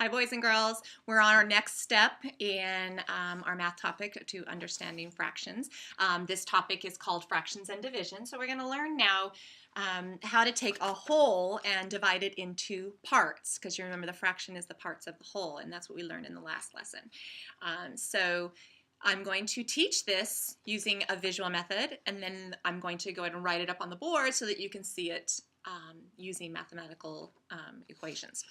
Hi, boys and girls. We're on our next step in our math topic to understanding fractions. This topic is called fractions and division. So we're going to learn now how to take a whole and divide it into parts, because you remember the fraction is the parts of the whole, and that's what we learned in the last lesson. So I'm going to teach this using a visual method, and then I'm going to go ahead and write it up on the board so that you can see it using mathematical equations.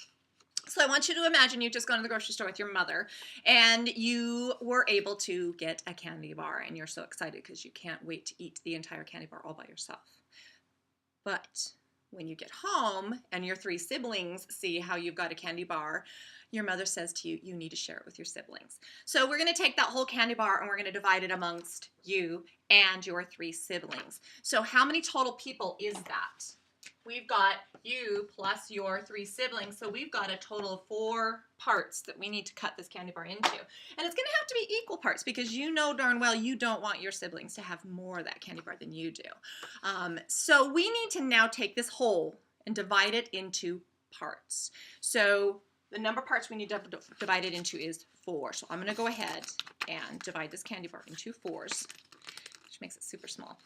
So I want you to imagine you've just gone to the grocery store with your mother and you were able to get a candy bar, and you're so excited because you can't wait to eat the entire candy bar all by yourself. But when you get home and your three siblings see how you've got a candy bar, your mother says to you, you need to share it with your siblings. So we're going to take that whole candy bar and we're going to divide it amongst you and your three siblings. So how many total people is that? We've got you plus your three siblings, so we've got a total of 4 parts that we need to cut this candy bar into. And it's going to have to be equal parts because you know darn well you don't want your siblings to have more of that candy bar than you do. So we need to now take this whole and divide it into parts. So the number of parts we need to divide it into is 4. So I'm going to go ahead and divide this candy bar into 4s, which makes it super small.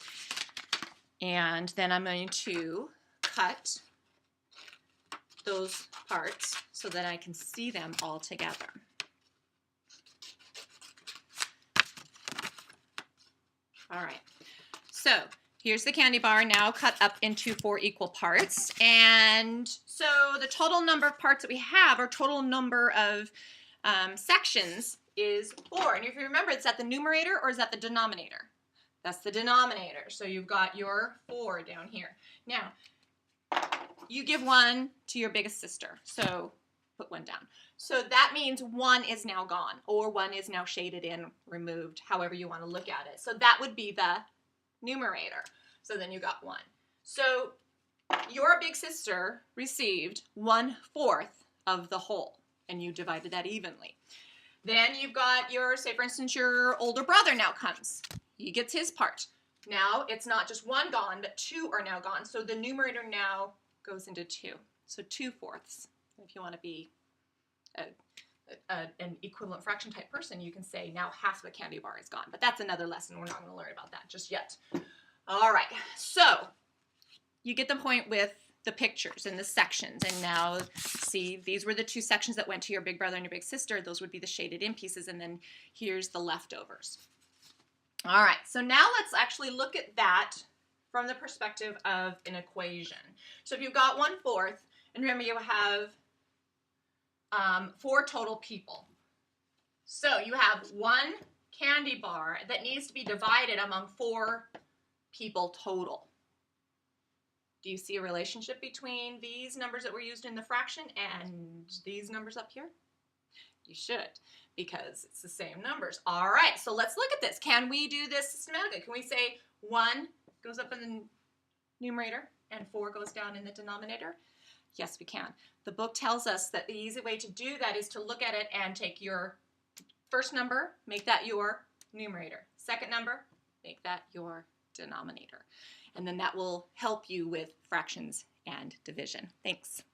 And then I'm going to cut those parts so that I can see them all together. All right, so here's the candy bar now cut up into 4 equal parts. And so the total number of parts that we have, our total number of sections is 4. And if you remember, it's at the numerator or is that the denominator? That's the denominator. So you've got your 4 down here. Now, you give 1 to your biggest sister, so put 1 down. So that means 1 is now gone, or 1 is now shaded in, removed, however you want to look at it. So that would be the numerator. So then you got 1. So your big sister received 1/4 of the whole, and you divided that evenly. Then you've got your, say for instance, your older brother now comes. He gets his part. Now it's not just 1 gone, but 2 are now gone. So the numerator now goes into 2. So 2/4. If you want to be an equivalent fraction type person, you can say now half of the candy bar is gone. But that's another lesson. We're not going to learn about that just yet. All right. So you get the point with the pictures and the sections. And now see, these were the 2 sections that went to your big brother and your big sister. Those would be the shaded in pieces. And then here's the leftovers. All right. So now let's actually look at that from the perspective of an equation. So if you've got 1/4, and remember you have 4 total people. So you have 1 candy bar that needs to be divided among 4 people total. Do you see a relationship between these numbers that were used in the fraction and these numbers up here? You should, because it's the same numbers. All right, so let's look at this. Can we do this systematically? Can we say 1 goes up in the numerator and 4 goes down in the denominator? Yes, we can. The book tells us that the easy way to do that is to look at it and take your first number, make that your numerator. Second number, make that your denominator. And then that will help you with fractions and division. Thanks.